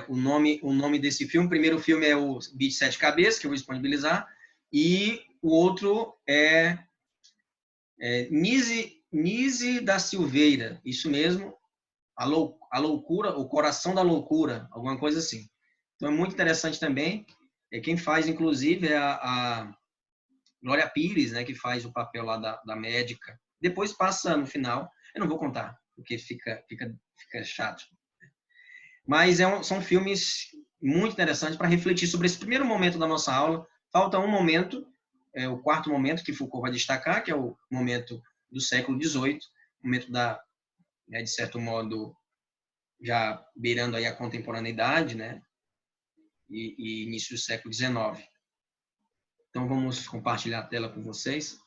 O nome desse filme, o primeiro filme é o Bicho de Sete Cabeças, que eu vou disponibilizar, e o outro é Nise da Silveira, isso mesmo, a loucura, o coração da loucura, alguma coisa assim. Então é muito interessante também. Quem faz, inclusive, é a Glória Pires, né, que faz o papel lá da médica. Depois passa no final, eu não vou contar, porque fica chato. Mas são filmes muito interessantes para refletir sobre esse primeiro momento da nossa aula. Falta um momento, o quarto momento que Foucault vai destacar, que é o momento do século XVIII, momento de certo modo, já beirando aí a contemporaneidade, né? E início do século XIX. Então, vamos compartilhar a tela com vocês.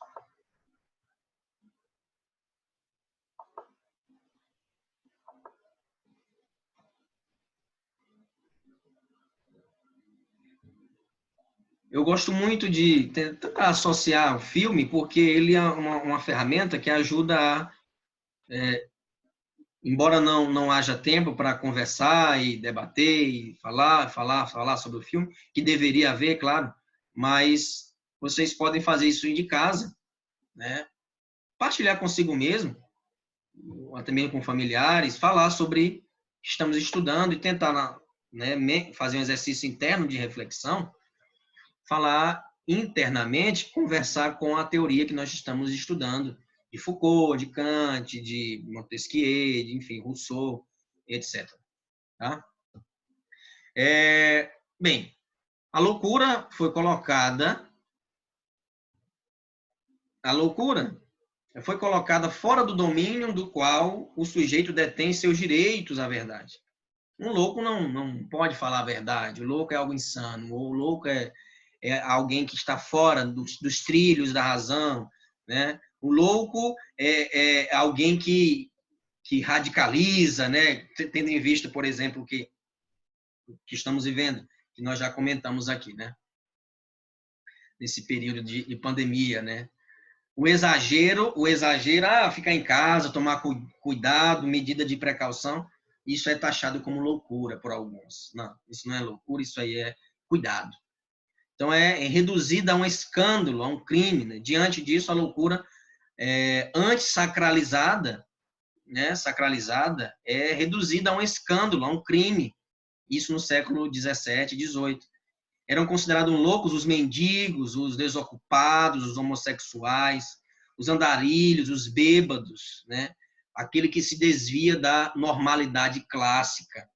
Eu gosto muito de tentar associar o filme, porque ele é uma ferramenta que ajuda a, embora não haja tempo para conversar e debater e falar sobre o filme, que deveria haver, claro, mas vocês podem fazer isso de casa, né? Partilhar consigo mesmo, ou até mesmo com familiares, falar sobre o que estamos estudando e tentar, né, fazer um exercício interno de reflexão, falar internamente, conversar com a teoria que nós estamos estudando, de Foucault, de Kant, de Montesquieu, de, enfim, Rousseau, etc. Tá? Bem, a loucura foi colocada fora do domínio do qual o sujeito detém seus direitos à verdade. Um louco não pode falar a verdade, o louco é algo insano, o louco é alguém que está fora dos trilhos da razão, né? O louco é alguém que radicaliza, né? Tendo em vista, por exemplo, que estamos vivendo, que nós já comentamos aqui, né? Nesse período de pandemia, né? O exagero, ficar em casa, tomar cuidado, medida de precaução, isso é taxado como loucura por alguns. Não, isso não é loucura, isso aí é cuidado. Então, é reduzida a um escândalo, a um crime. Né? Diante disso, a loucura antissacralizada, né? Sacralizada, é reduzida a um escândalo, a um crime. Isso no século XVII, XVIII. Eram considerados loucos os mendigos, os desocupados, os homossexuais, os andarilhos, os bêbados, né? Aquele que se desvia da normalidade clássica.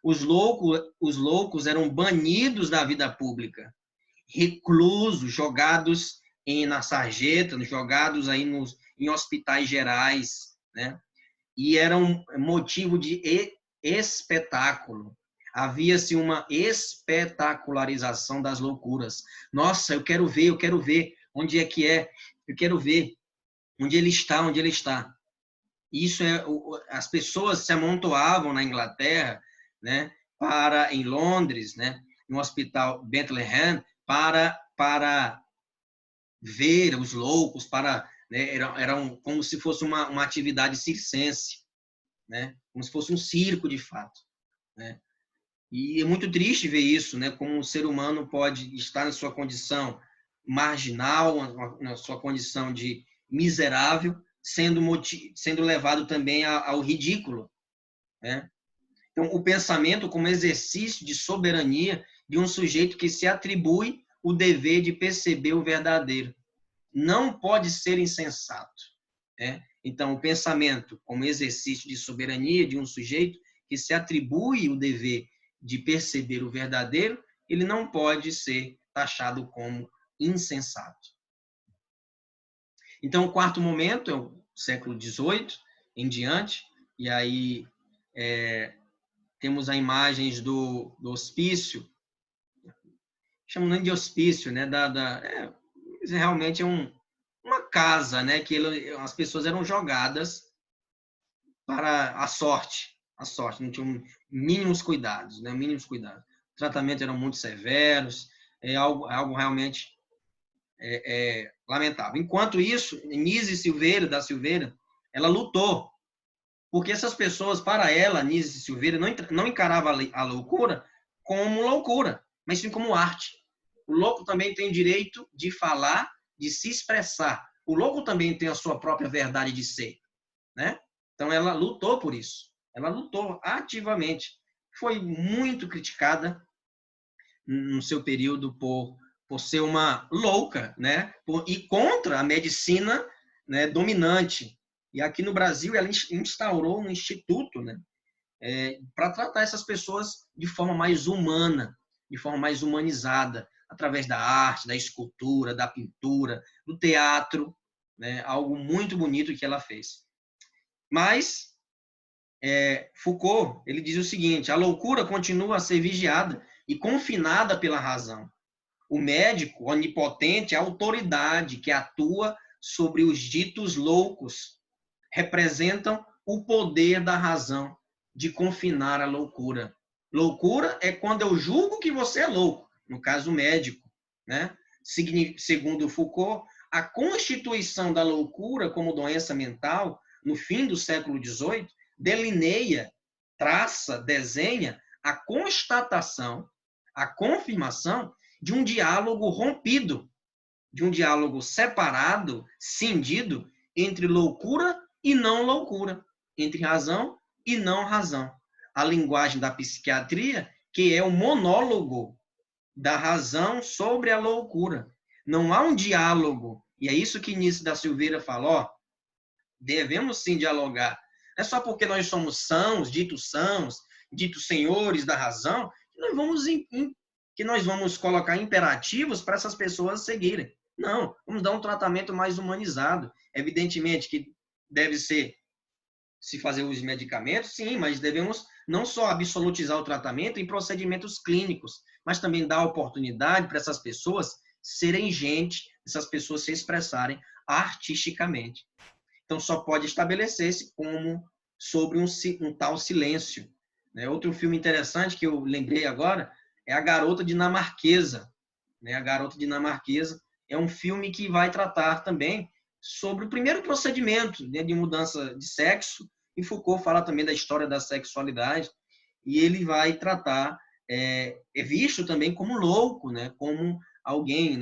Os loucos eram banidos da vida pública, reclusos, jogados na sarjeta, jogados aí em hospitais gerais, né? E era um motivo de espetáculo. Havia-se uma espetacularização das loucuras. Nossa, eu quero ver onde é que é, eu quero ver onde ele está. Isso as pessoas se amontoavam na Inglaterra, né, em Londres, né, no hospital Bethlehem, para ver os loucos, né, eram como se fosse uma atividade circense, né, como se fosse um circo de fato, né. E é muito triste ver isso, né, como um ser humano pode estar na sua condição marginal, na sua condição de miserável, sendo levado também ao ridículo, né? Então, o pensamento como exercício de soberania de um sujeito que se atribui o dever de perceber o verdadeiro. Não pode ser insensato, né? Então, o pensamento como exercício de soberania de um sujeito que se atribui o dever de perceber o verdadeiro, ele não pode ser taxado como insensato. Então, o quarto momento é o século XVIII em diante, e aí temos as imagens do hospício, chamam nem de hospício, né? Realmente é uma casa, né? Que as pessoas eram jogadas para a sorte, não tinham mínimos cuidados, né? Mínimos cuidados. Os tratamentos eram muito severos, algo realmente lamentável. Enquanto isso, Nise da Silveira, ela lutou Porque essas pessoas, para ela, Anísia Silveira, não encarava a loucura como loucura, mas sim como arte. O louco também tem o direito de falar, de se expressar. O louco também tem a sua própria verdade de ser, né? Então ela lutou por isso. Ela lutou ativamente. Foi muito criticada no seu período por ser uma louca, né? E contra a medicina, né, dominante. E aqui no Brasil ela instaurou um instituto, né, para tratar essas pessoas de forma mais humana, de forma mais humanizada, através da arte, da escultura, da pintura, do teatro, né? Algo muito bonito que ela fez. Mas Foucault, ele diz o seguinte: a loucura continua a ser vigiada e confinada pela razão. O médico onipotente é a autoridade que atua sobre os ditos loucos, representam o poder da razão de confinar a loucura. Loucura é quando eu julgo que você é louco, no caso médico, né? Segundo Foucault, a constituição da loucura como doença mental no fim do século XVIII delineia, traça, desenha a constatação, a confirmação de um diálogo rompido, de um diálogo separado, cindido entre loucura e não loucura, entre razão e não razão. A linguagem da psiquiatria, que é o monólogo da razão sobre a loucura. Não há um diálogo, e é isso que Nício da Silveira falou, devemos sim dialogar. Não é só porque nós somos sãos, ditos senhores da razão, que nós vamos colocar imperativos para essas pessoas seguirem. Não, vamos dar um tratamento mais humanizado. Evidentemente que deve se fazer uso de medicamentos, sim, mas devemos não só absolutizar o tratamento em procedimentos clínicos, mas também dar oportunidade para essas pessoas serem gente, essas pessoas se expressarem artisticamente. Então, só pode estabelecer-se como sobre um tal silêncio. Outro filme interessante que eu lembrei agora é A Garota Dinamarquesa. A Garota Dinamarquesa é um filme que vai tratar também sobre o primeiro procedimento de mudança de sexo, e Foucault fala também da história da sexualidade, e ele vai tratar, é visto também como louco, como alguém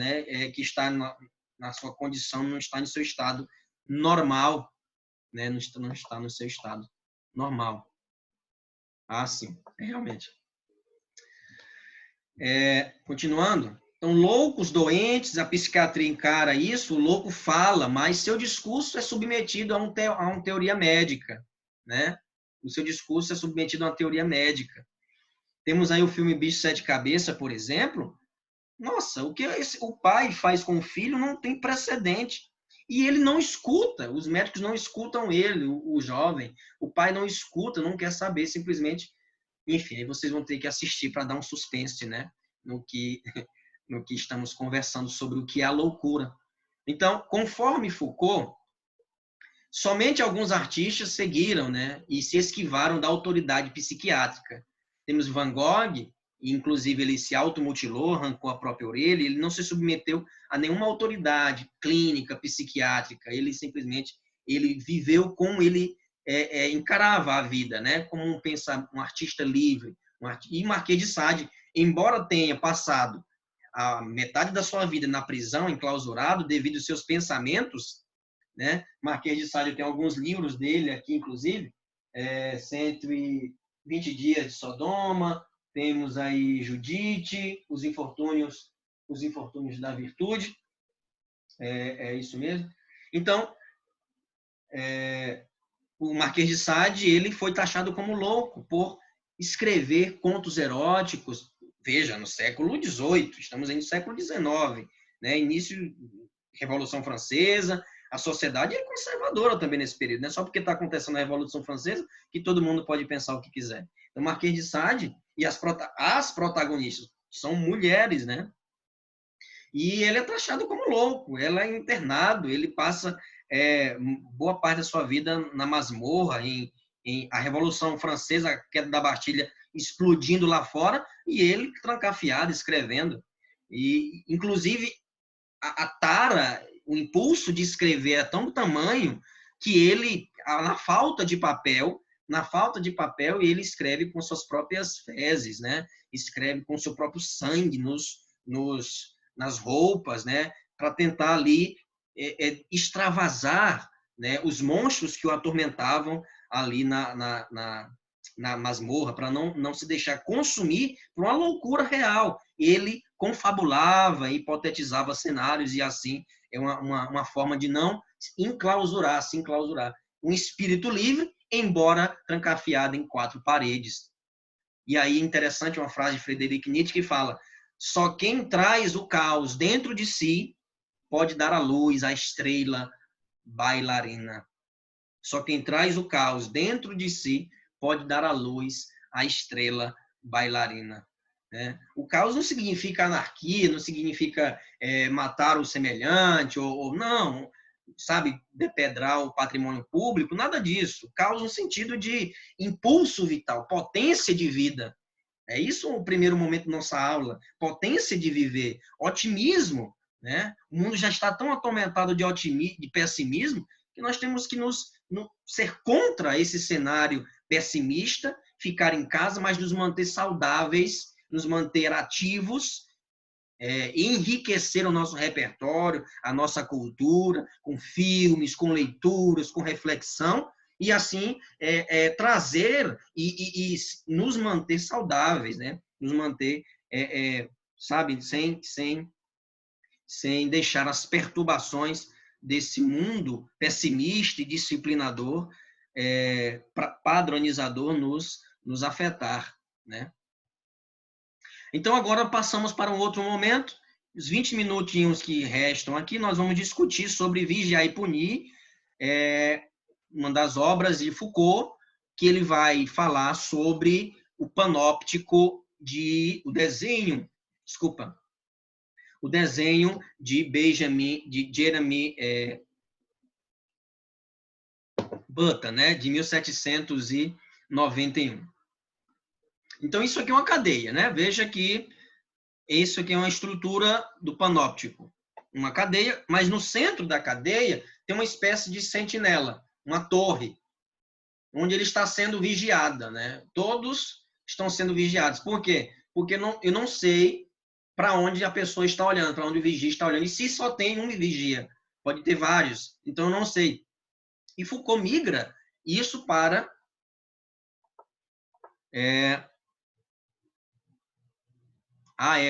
que está na sua condição, não está no seu estado normal, não está no seu estado normal. Ah, sim, realmente. Continuando. Então, loucos, doentes, a psiquiatria encara isso, o louco fala, mas seu discurso é submetido a uma teoria médica, né? O seu discurso é submetido a uma teoria médica. Temos aí o filme Bicho de Sete Cabeças, por exemplo. Nossa, o que o pai faz com o filho não tem precedente. E ele não escuta, os médicos não escutam ele, o jovem. O pai não escuta, não quer saber, simplesmente. Enfim, aí vocês vão ter que assistir para dar um suspense, né? No que estamos conversando sobre o que é a loucura. Então, conforme Foucault, somente alguns artistas seguiram, e se esquivaram da autoridade psiquiátrica. Temos Van Gogh, inclusive ele se automutilou, arrancou a própria orelha, ele não se submeteu a nenhuma autoridade clínica, psiquiátrica, ele simplesmente viveu como ele encarava a vida, como um artista livre. E Marquês de Sade, embora tenha passado a metade da sua vida na prisão, enclausurado, devido aos seus pensamentos, Marquês de Sade tem alguns livros dele aqui, inclusive, 120 Dias de Sodoma, temos aí Judite, Os Infortúnios da Virtude, é isso mesmo. Então, o Marquês de Sade, ele foi taxado como louco por escrever contos eróticos, veja, no século XVIII, estamos aí no século XIX, início da Revolução Francesa, a sociedade é conservadora também nesse período, não é só porque está acontecendo a Revolução Francesa que todo mundo pode pensar o que quiser. Então, Marquês de Sade e as protagonistas são mulheres, E ele é taxado como louco, ela é internado, ele passa boa parte da sua vida na masmorra, em a Revolução Francesa, a queda da Bastilha explodindo lá fora, e ele trancafiado, escrevendo. E, inclusive, a tara, o impulso de escrever é tão tamanho que ele, na falta de papel, na falta de papel, ele escreve com suas próprias fezes, né? Escreve com seu próprio sangue nas roupas, né? Para tentar ali extravasar, né, os monstros que o atormentavam ali na masmorra, para não se deixar consumir por uma loucura real. Ele confabulava, hipotetizava cenários, e assim é uma forma de não se enclausurar. Um espírito livre, embora trancafiado em quatro paredes. E aí, interessante uma frase de Friedrich Nietzsche que fala: só quem traz o caos dentro de si pode dar à luz a estrela bailarina. Só quem traz o caos dentro de si pode dar à luz a estrela bailarina. Né? O caos não significa anarquia, não significa matar o semelhante, ou não, sabe, depedrar o patrimônio público, nada disso. Caos no sentido de impulso vital, potência de vida. É isso o primeiro momento da nossa aula. Potência de viver, otimismo. Né? O mundo já está tão atormentado de pessimismo que nós temos que ser contra esse cenário pessimista, ficar em casa, mas nos manter saudáveis, nos manter ativos, enriquecer o nosso repertório, a nossa cultura, com filmes, com leituras, com reflexão, e assim trazer e nos manter saudáveis, né? Nos manter, sabe, sem deixar as perturbações desse mundo pessimista e disciplinador, padronizador, nos afetar, né? Então, agora passamos para um outro momento. Os 20 minutinhos que restam aqui, nós vamos discutir sobre Vigiar e Punir, uma das obras de Foucault, que ele vai falar sobre o panóptico o desenho de Jeremy Button, né, de 1791. Então, isso aqui é uma cadeia, né? Veja que isso aqui é uma estrutura do panóptico. Uma cadeia, mas no centro da cadeia tem uma espécie de sentinela, uma torre, onde ele está sendo vigiada, né? Todos estão sendo vigiados. Por quê? Porque eu não sei para onde a pessoa está olhando, para onde o vigia está olhando. E se só tem um vigia, pode ter vários. Então, eu não sei. E Foucault migra isso para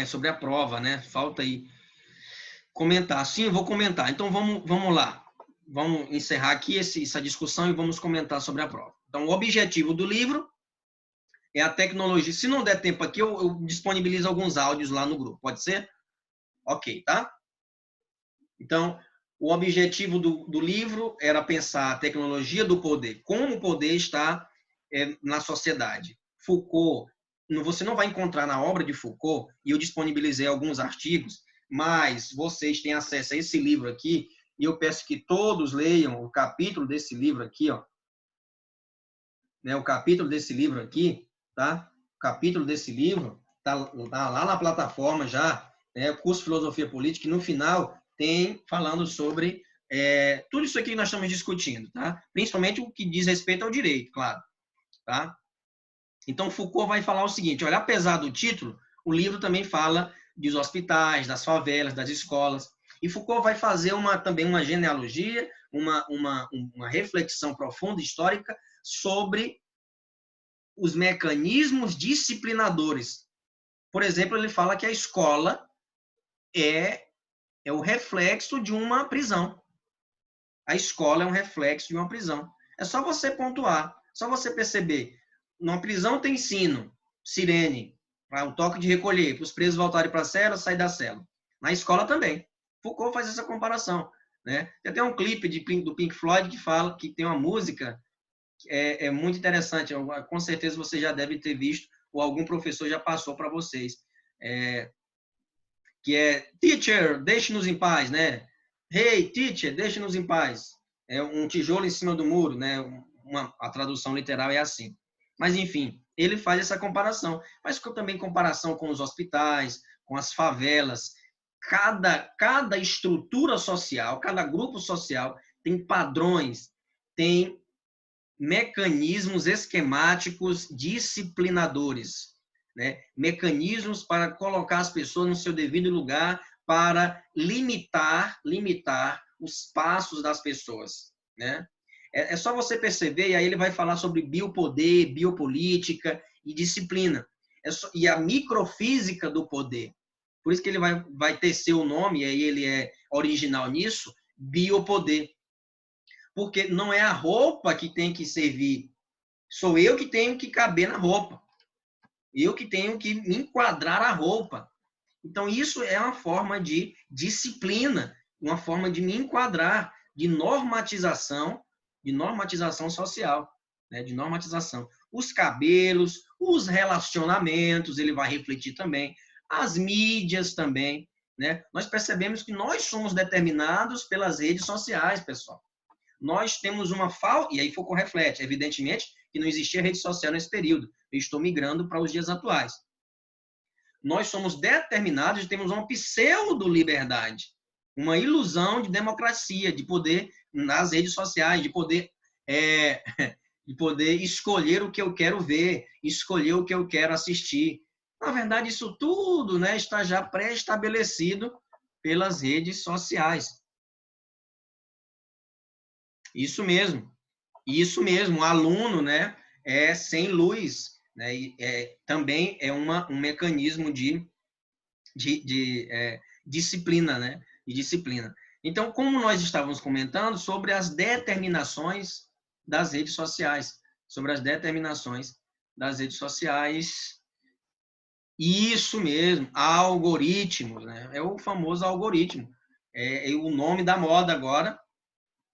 sobre a prova, né? Falta aí comentar. Sim, eu vou comentar. Então, vamos lá. Vamos encerrar aqui essa discussão e vamos comentar sobre a prova. Então, o objetivo do livro é a tecnologia. Se não der tempo aqui, eu disponibilizo alguns áudios lá no grupo. Pode ser? Ok, tá? Então, o objetivo do livro era pensar a tecnologia do poder, como o poder está na sociedade. Foucault, você não vai encontrar na obra de Foucault, e eu disponibilizei alguns artigos, mas vocês têm acesso a esse livro aqui, e eu peço que todos leiam o capítulo desse livro aqui, ó. Né, o capítulo desse livro aqui, tá? O capítulo desse livro tá lá na plataforma já, né? O curso de Filosofia Política, e no final tem falando sobre tudo isso aqui que nós estamos discutindo, tá? Principalmente o que diz respeito ao direito, claro, tá? Então, Foucault vai falar o seguinte, olha, apesar do título, o livro também fala dos hospitais, das favelas, das escolas, e Foucault vai fazer também uma genealogia, uma reflexão profunda, histórica, sobre os mecanismos disciplinadores. Por exemplo, ele fala que a escola é o reflexo de uma prisão. A escola é um reflexo de uma prisão. É só você pontuar, só você perceber. Numa prisão tem sino, sirene, para o toque de recolher, para os presos voltarem para a cela, sair da cela. Na escola também. Foucault faz essa comparação. Né? Tem até um clipe do Pink Floyd que fala que tem uma música muito interessante. Com certeza você já deve ter visto, ou algum professor já passou para vocês. Que é Teacher, deixe-nos em paz, né? Hey, teacher, deixe-nos em paz. É um tijolo em cima do muro, né? A tradução literal é assim. Mas, enfim, ele faz essa comparação. Mas também comparação com os hospitais, com as favelas. Cada estrutura social, cada grupo social tem padrões, tem mecanismos esquemáticos disciplinadores, né? Mecanismos para colocar as pessoas no seu devido lugar, para limitar os passos das pessoas, né? É só você perceber, e aí ele vai falar sobre biopoder, biopolítica e disciplina. E a microfísica do poder. Por isso que ele vai tecer o nome, e aí ele é original nisso, biopoder. Porque não é a roupa que tem que servir, sou eu que tenho que caber na roupa. Eu que tenho que me enquadrar a roupa. Então, isso é uma forma de disciplina, uma forma de me enquadrar, de normatização social, né? De normatização. Os cabelos, os relacionamentos, ele vai refletir também, as mídias também, né? Nós percebemos que nós somos determinados pelas redes sociais, pessoal. Nós temos uma falta, e aí Foucault reflete, evidentemente, que não existia rede social nesse período. Eu estou migrando para os dias atuais. Nós somos determinados e temos uma pseudo-liberdade, uma ilusão de democracia, de poder nas redes sociais, de poder escolher o que eu quero ver, escolher o que eu quero assistir. Na verdade, isso tudo, né, está já pré-estabelecido pelas redes sociais. Isso mesmo. O aluno, né, é sem luz, né, também é um mecanismo de disciplina, né, de disciplina. Então, como nós estávamos comentando sobre as determinações das redes sociais, isso mesmo, algoritmos, né, é o famoso algoritmo, é o nome da moda agora,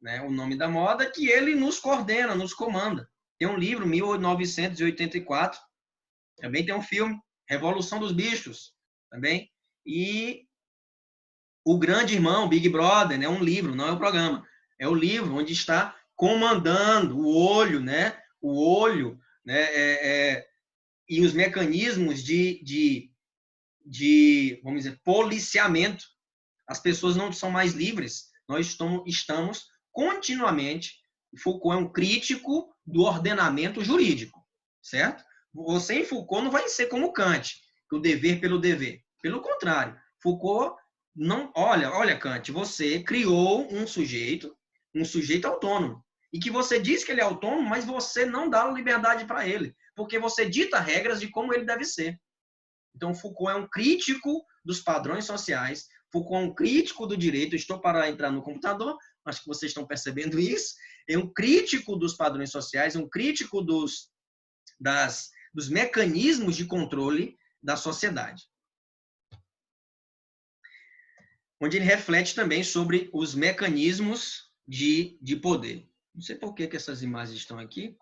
né, o nome da moda, que ele nos coordena, nos comanda. Tem um livro, 1984, também tem um filme, Revolução dos Bichos, também, e O Grande Irmão, Big Brother, né, um livro, não é um programa, é o livro onde está comandando o olho, né, e os mecanismos de, vamos dizer, policiamento. As pessoas não são mais livres, nós estamos continuamente, Foucault é um crítico do ordenamento jurídico, certo? Você em Foucault não vai ser como Kant, o dever pelo dever. Pelo contrário, Foucault não, olha Kant, você criou um sujeito autônomo, e que você diz que ele é autônomo, mas você não dá liberdade para ele, porque você dita regras de como ele deve ser. Então, Foucault é um crítico dos padrões sociais, Foucault é um crítico do direito. Estou para entrar no computador, acho que vocês estão percebendo isso. É um crítico dos padrões sociais, um crítico dos mecanismos de controle da sociedade. Onde ele reflete também sobre os mecanismos de poder. Não sei por que essas imagens estão aqui.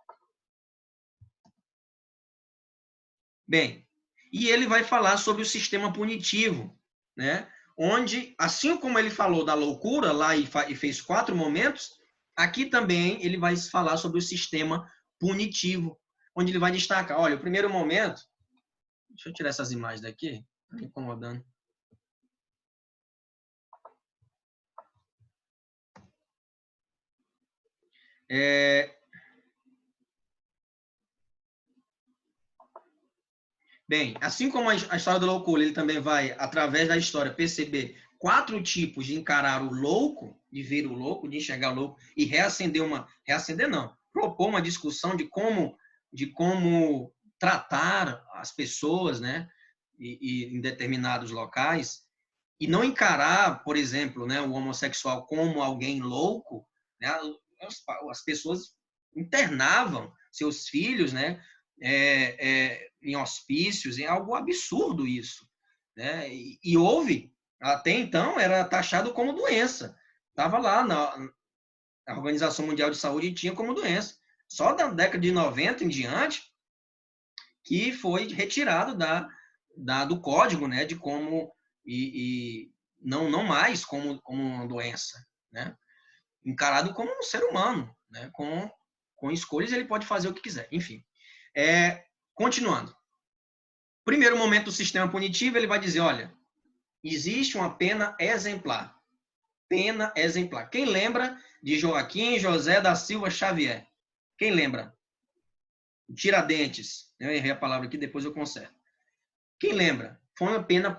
Bem, e ele vai falar sobre o sistema punitivo, né? Onde, assim como ele falou da loucura lá e fez 4 momentos, aqui também ele vai falar sobre o sistema punitivo, onde ele vai destacar, olha, o primeiro momento, deixa eu tirar essas imagens daqui, está me incomodando. Bem, assim como a história do louco, ele também vai, através da história, perceber 4 tipos de encarar o louco, de ver o louco, de enxergar o louco, e propor uma discussão de como tratar as pessoas, né, em determinados locais, e não encarar, por exemplo, né, o homossexual como alguém louco, né, as pessoas internavam seus filhos, né, em hospícios, em algo absurdo isso, né? E houve, até então, era taxado como doença. Estava lá na Organização Mundial de Saúde e tinha como doença. Só da década de 90 em diante que foi retirado do código, né, de como e não mais como uma doença, né? Encarado como um ser humano, né? Com escolhas ele pode fazer o que quiser. Enfim, continuando. Primeiro momento do sistema punitivo, ele vai dizer, olha, existe uma pena exemplar. Pena exemplar. Quem lembra de Joaquim José da Silva Xavier? Quem lembra? Tiradentes. Eu errei a palavra aqui, depois eu conserto. Quem lembra? Foi uma pena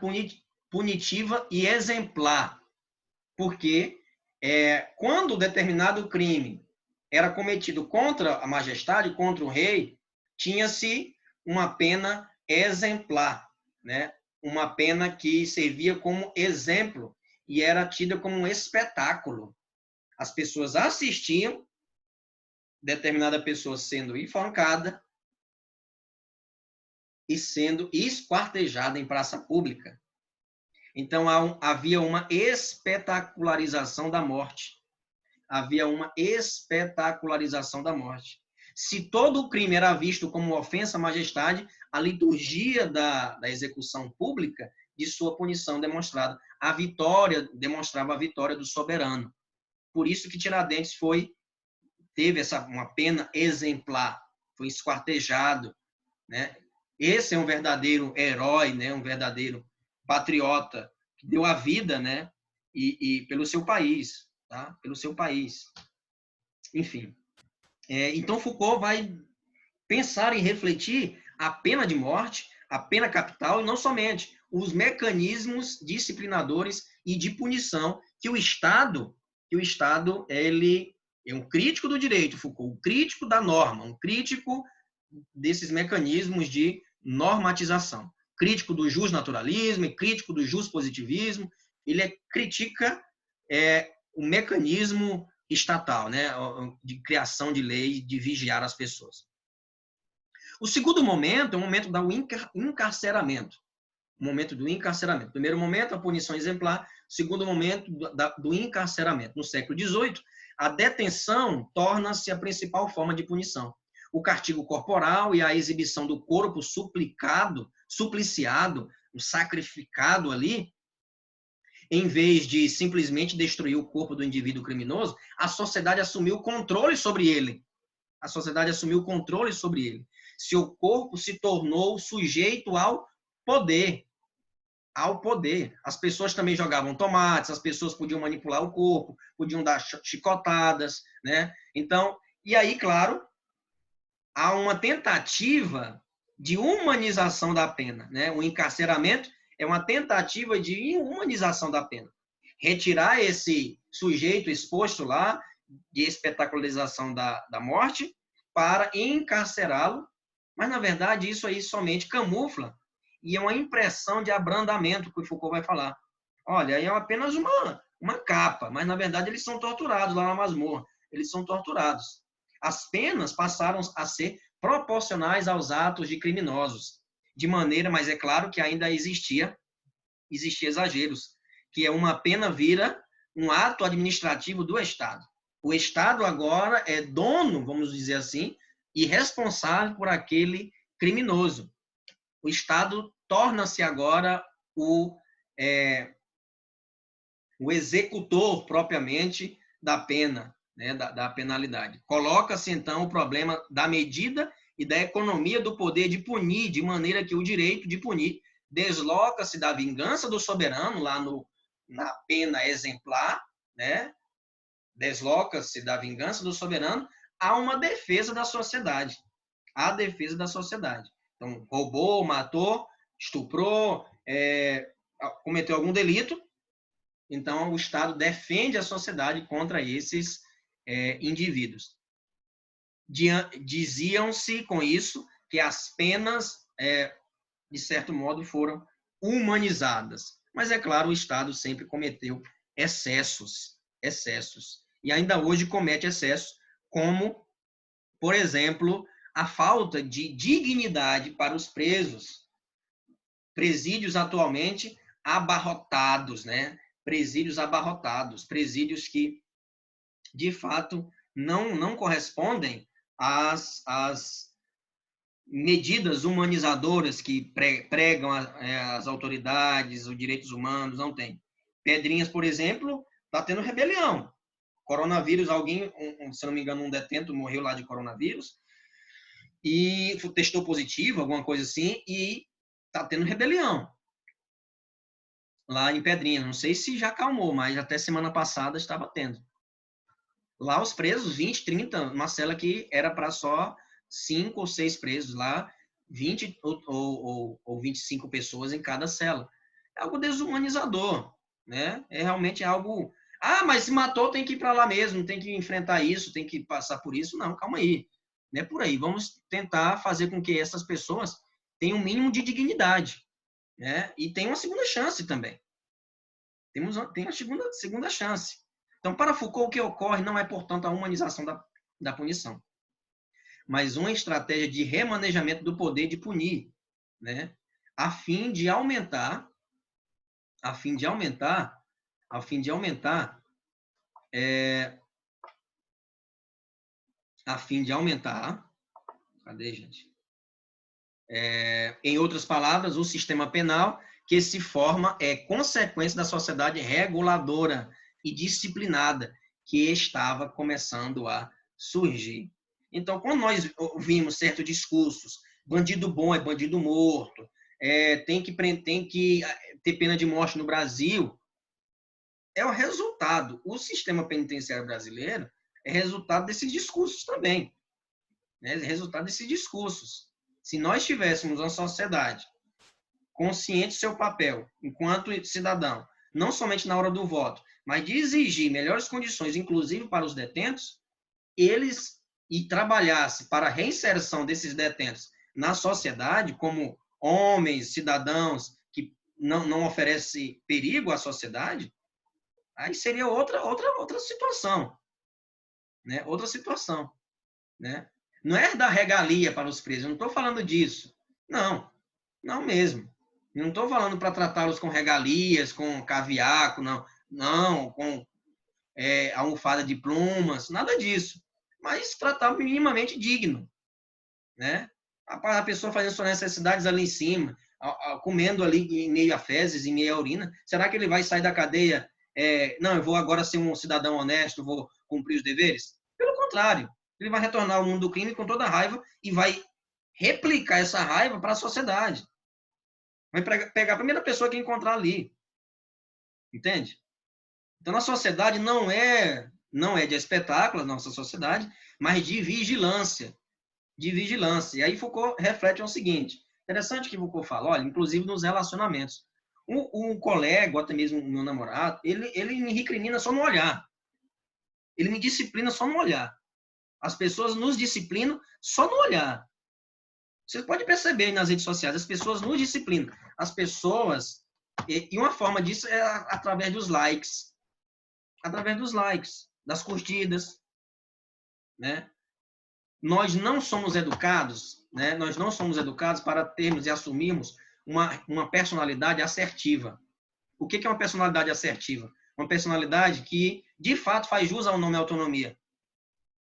punitiva e exemplar, porque quando determinado crime era cometido contra a majestade, contra o rei, tinha-se uma pena exemplar, né? Uma pena que servia como exemplo e era tida como um espetáculo. As pessoas assistiam determinada pessoa sendo enforcada e sendo esquartejada em praça pública. Então, havia uma espetacularização da morte. Havia uma espetacularização da morte. Se todo o crime era visto como ofensa à majestade, a liturgia da execução pública de sua punição demonstrava a vitória do soberano. Por isso que Tiradentes teve uma pena exemplar, foi esquartejado, né? Esse é um verdadeiro herói, né? Um verdadeiro patriota que deu a vida, né? E pelo seu país, tá? Pelo seu país. Enfim. Então Foucault vai pensar e refletir a pena de morte, a pena capital e não somente os mecanismos disciplinadores e de punição que o Estado ele é um crítico do direito, Foucault, um crítico da norma, um crítico desses mecanismos de normatização, crítico do justnaturalismo e crítico do justpositivismo. Ele critica o mecanismo estatal, né, de criação de lei, de vigiar as pessoas. O segundo momento é o momento do encarceramento. O momento do encarceramento. Primeiro momento, a punição exemplar. Segundo momento, do encarceramento. No século XVIII, a detenção torna-se a principal forma de punição. O castigo corporal e a exibição do corpo supliciado, o sacrificado ali, em vez de simplesmente destruir o corpo do indivíduo criminoso, a sociedade assumiu o controle sobre ele. A sociedade assumiu o controle sobre ele. Seu corpo se tornou sujeito ao poder. Ao poder. As pessoas também jogavam tomates, as pessoas podiam manipular o corpo, podiam dar chicotadas, né? Então, e aí, claro, há uma tentativa de humanização da pena, né? O encarceramento é uma tentativa de humanização da pena. Retirar esse sujeito exposto lá de espetacularização da morte para encarcerá-lo, mas, na verdade, isso aí somente camufla e é uma impressão de abrandamento que o Foucault vai falar. Olha, é apenas uma capa, mas, na verdade, eles são torturados lá na masmorra. Eles são torturados. As penas passaram a ser proporcionais aos atos de criminosos, de maneira, mas é claro que ainda existia exageros, que é uma pena vira um ato administrativo do Estado. O Estado agora é dono, vamos dizer assim, e responsável por aquele criminoso. O Estado torna-se agora o executor propriamente da pena, né, da penalidade. Coloca-se, então, o problema da medida e da economia do poder de punir, de maneira que o direito de punir desloca-se da vingança do soberano, lá na pena exemplar, né? Desloca-se da vingança do soberano a uma defesa da sociedade. A defesa da sociedade. Então, roubou, matou, estuprou, cometeu algum delito, então o Estado defende a sociedade contra esses indivíduos. Diziam-se com isso que as penas, de certo modo, foram humanizadas. Mas, é claro, o Estado sempre cometeu excessos. E ainda hoje comete excessos, como, por exemplo, a falta de dignidade para os presos. Presídios atualmente abarrotados, né? Presídios abarrotados, presídios que, de fato, não correspondem às medidas humanizadoras que pregam as autoridades, os direitos humanos, não tem. Pedrinhas, por exemplo, está tendo rebelião. Coronavírus, alguém, se não me engano, um detento morreu lá de coronavírus e testou positivo, alguma coisa assim, e está tendo rebelião lá em Pedrinhas. Não sei se já acalmou, mas até semana passada estava tendo. Lá os presos, 20, 30, uma cela que era para só 5 ou 6 presos lá, 20 ou 25 pessoas em cada cela. É algo desumanizador, né? É realmente algo... Ah, mas se matou, tem que ir para lá mesmo, tem que enfrentar isso, tem que passar por isso. Não, calma aí. Não é por aí. Vamos tentar fazer com que essas pessoas tenham um mínimo de dignidade, né? E tenham uma segunda chance também. Tem a segunda chance. Então, para Foucault, o que ocorre não é, portanto, a humanização da punição, mas uma estratégia de remanejamento do poder de punir, né? a fim de aumentar, a fim de aumentar, a fim de aumentar, a fim de aumentar, cadê, gente? Em outras palavras, o sistema penal que se forma é consequência da sociedade reguladora e disciplinada que estava começando a surgir. Então, quando nós ouvimos certos discursos, bandido bom é bandido morto, tem que ter pena de morte no Brasil, é o resultado. O sistema penitenciário brasileiro é resultado desses discursos também, né? É resultado desses discursos. Se nós tivéssemos uma sociedade consciente do seu papel enquanto cidadão, não somente na hora do voto, mas de exigir melhores condições, inclusive para os detentos, eles e trabalhasse para a reinserção desses detentos na sociedade como homens, cidadãos que não oferecem perigo à sociedade, aí seria outra situação, né? Outra situação, né? Não é dar regalia para os presos, eu não estou falando disso. Não, não mesmo. Não estou falando para tratá-los com regalias, com caviar, não. Não, com almofada de plumas, nada disso. Mas tratar minimamente digno, né? A pessoa fazendo suas necessidades ali em cima, comendo ali em meio a fezes, em meio à urina. Será que ele vai sair da cadeia? Não, eu vou agora ser um cidadão honesto, vou cumprir os deveres? Pelo contrário, ele vai retornar ao mundo do crime com toda a raiva e vai replicar essa raiva para a sociedade. Vai pegar a primeira pessoa que encontrar ali. Entende? Então, a sociedade não é de espetáculo, a nossa sociedade, mas de vigilância. De vigilância. E aí Foucault reflete o seguinte, interessante que Foucault fala, olha, inclusive nos relacionamentos. Um colega, ou até mesmo o meu namorado, ele me recrimina só no olhar. Ele me disciplina só no olhar. As pessoas nos disciplinam só no olhar. Você pode perceber nas redes sociais, as pessoas nos disciplinam. As pessoas, e uma forma disso é através dos likes. Através dos likes, das curtidas, né? Nós não somos educados, né? Nós não somos educados para termos e assumirmos uma personalidade assertiva. O que é uma personalidade assertiva? Uma personalidade que, de fato, faz jus ao nome autonomia.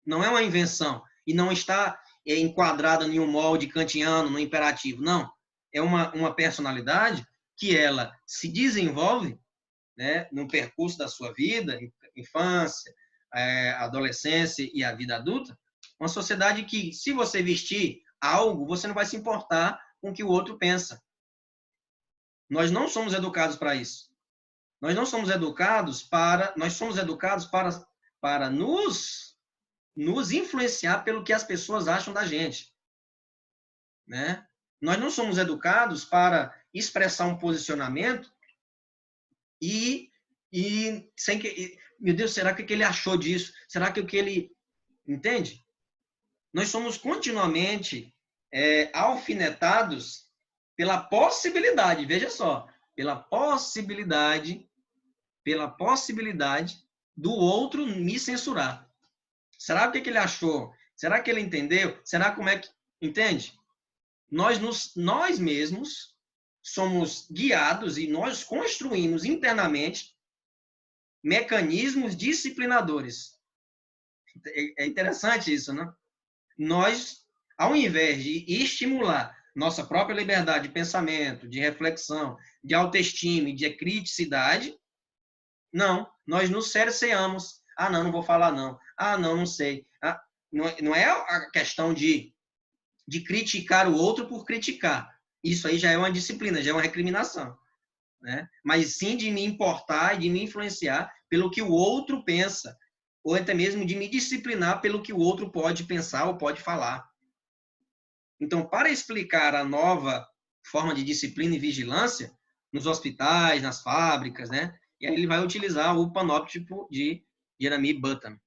Não é uma invenção e não está enquadrada em um molde kantiano, no imperativo. Não. É uma personalidade que ela se desenvolve, né, no percurso da sua vida, infância, adolescência e a vida adulta, uma sociedade que, se você vestir algo, você não vai se importar com o que o outro pensa. Nós não somos educados para isso. Nós não somos educados para... Nós somos educados para nos influenciar pelo que as pessoas acham da gente, né? Nós não somos educados para expressar um posicionamento e sem que... Meu Deus, será que ele achou disso? Será que o que ele... Entende? Nós somos continuamente alfinetados pela possibilidade, veja só, pela possibilidade do outro me censurar. Será o que ele achou? Será que ele entendeu? Será como é que... Entende? Nós mesmos somos guiados e nós construímos internamente mecanismos disciplinadores. É interessante isso, né? Nós, ao invés de estimular nossa própria liberdade de pensamento, de reflexão, de autoestima e de criticidade, não, nós nos cerceamos. Ah, não vou falar não. Ah, não sei. Não é a questão de criticar o outro por criticar. Isso aí já é uma disciplina, já é uma recriminação, né? Mas sim de me importar e de me influenciar pelo que o outro pensa, ou até mesmo de me disciplinar pelo que o outro pode pensar ou pode falar. Então, para explicar a nova forma de disciplina e vigilância nos hospitais, nas fábricas, né? E aí ele vai utilizar o panóptico de Jeremy Bentham.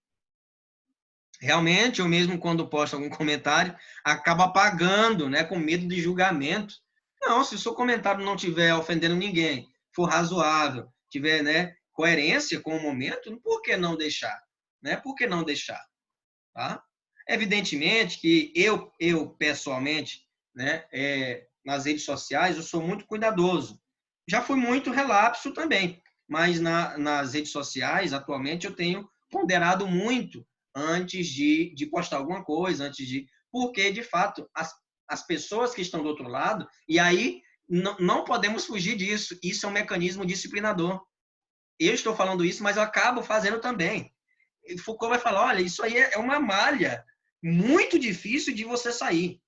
Realmente, eu mesmo quando posto algum comentário, acabo apagando, né, com medo de julgamento. Não, se o seu comentário não estiver ofendendo ninguém, for razoável, tiver, né, coerência com o momento, por que não deixar? Né? Por que não deixar? Tá? Evidentemente que eu pessoalmente, né, nas redes sociais, eu sou muito cuidadoso. Já fui muito relapso também, mas nas redes sociais, atualmente, eu tenho ponderado muito antes de postar alguma coisa, porque, de fato, as pessoas que estão do outro lado, e aí não podemos fugir disso, isso é um mecanismo disciplinador. Eu estou falando isso, mas eu acabo fazendo também. Foucault vai falar, olha, isso aí é uma malha muito difícil de você sair.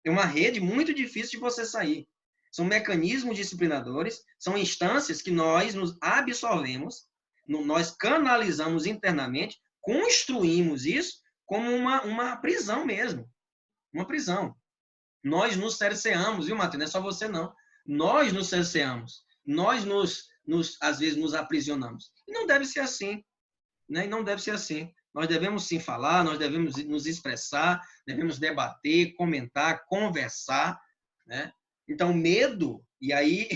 É uma rede muito difícil de você sair. São mecanismos disciplinadores, são instâncias que nós nos absorvemos, nós canalizamos internamente, construímos isso como uma prisão mesmo. Uma prisão. Nós nos cerceamos, viu, Matheus? Não é só você, não. Nós nos cerceamos. Nós, às vezes, nos aprisionamos. E não deve ser assim. Né? E não deve ser assim. Nós devemos sim falar, nós devemos nos expressar, devemos debater, comentar, conversar, né? Então, medo, e aí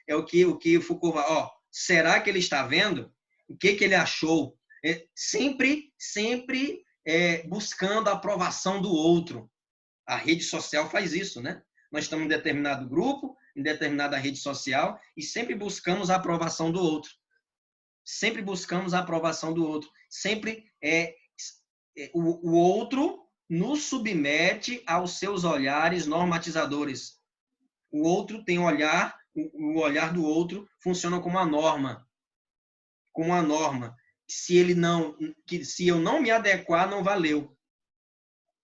é o que Foucault vai, ó, será que ele está vendo? O que ele achou? Sempre buscando a aprovação do outro. A rede social faz isso, né? Nós estamos em determinado grupo, em determinada rede social, e sempre buscamos a aprovação do outro. Sempre buscamos a aprovação do outro. Sempre o outro nos submete aos seus olhares normatizadores. O outro tem olhar, o olhar do outro funciona como uma norma. Como uma norma. Se eu não me adequar, não valeu.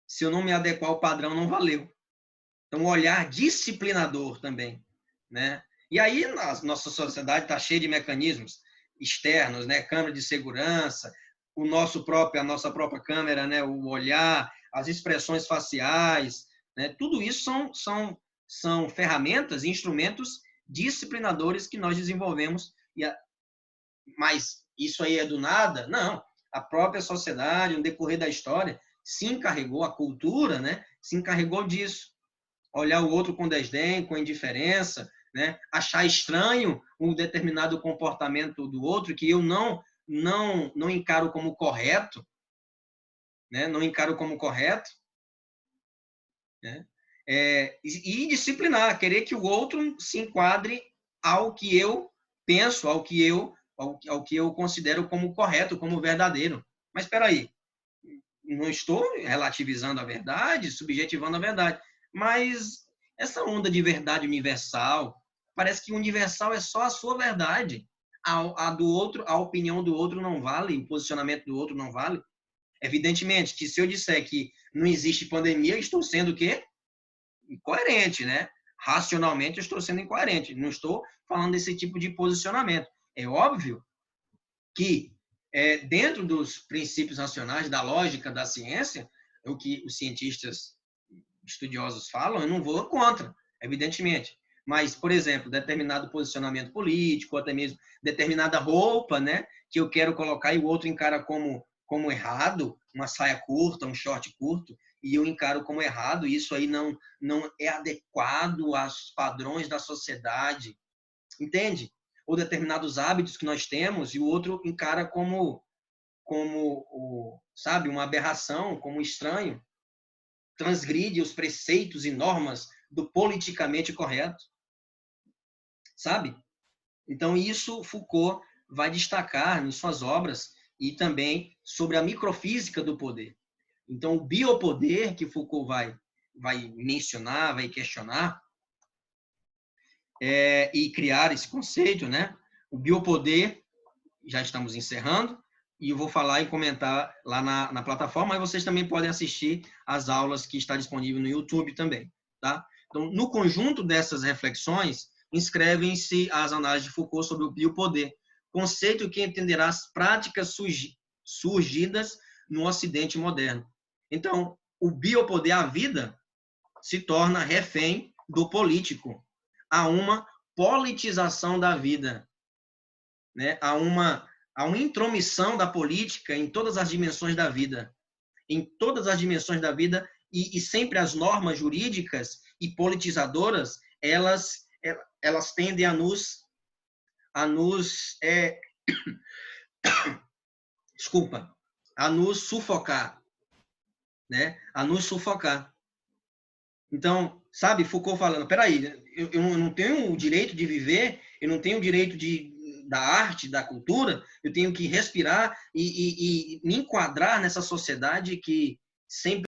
Se eu não me adequar ao padrão, não valeu. Então, o olhar disciplinador também, né? E aí, a nossa sociedade está cheia de mecanismos externos, né? Câmera de segurança, a nossa própria câmera, né? O olhar, as expressões faciais, né? Tudo isso são ferramentas, instrumentos disciplinadores que nós desenvolvemos. Mas isso aí é do nada? Não. A própria sociedade, no decorrer da história, se encarregou, a cultura, né? Se encarregou disso. Olhar o outro com desdém, com indiferença, né? Achar estranho um determinado comportamento do outro que eu não encaro como correto, né? Não encaro como correto, né? E disciplinar, querer que o outro se enquadre ao que eu penso, ao que eu considero como correto, como verdadeiro. Mas espera aí, não estou relativizando a verdade, subjetivando a verdade, mas essa onda de verdade universal, parece que universal é só a sua verdade. A do outro, a opinião do outro não vale, o posicionamento do outro não vale. Evidentemente que se eu disser que não existe pandemia, eu estou sendo o quê? Incoerente, né? Racionalmente eu estou sendo incoerente. Não estou falando desse tipo de posicionamento. É óbvio que dentro dos princípios racionais, da lógica da ciência, é o que os cientistas estudiosos falam, eu não vou contra, evidentemente. Mas, por exemplo, determinado posicionamento político, ou até mesmo determinada roupa, né, que eu quero colocar e o outro encara como errado, uma saia curta, um short curto, e eu encaro como errado, e isso aí não é adequado aos padrões da sociedade, entende? Ou determinados hábitos que nós temos e o outro encara como sabe, uma aberração, como estranho, transgride os preceitos e normas do politicamente correto, sabe? Então isso Foucault vai destacar em suas obras e também sobre a microfísica do poder. Então o biopoder que Foucault vai mencionar, vai questionar e criar esse conceito, né? O biopoder, já estamos encerrando, e eu vou falar e comentar lá na plataforma, mas vocês também podem assistir as aulas que está disponível no YouTube também, tá? Então, no conjunto dessas reflexões, inscrevem-se as análises de Foucault sobre o biopoder, conceito que entenderá as práticas surgidas no Ocidente moderno. Então, o biopoder à vida se torna refém do político. Há uma politização da vida, né? Há uma intromissão da política em todas as dimensões da vida. Em todas as dimensões da vida, e sempre as normas jurídicas e politizadoras, elas tendem a nos desculpa, a nos sufocar, né? A nos sufocar. Então, sabe, Foucault falando, peraí, eu não tenho o direito de viver, eu não tenho o direito da arte, da cultura, eu tenho que respirar e me enquadrar nessa sociedade que sempre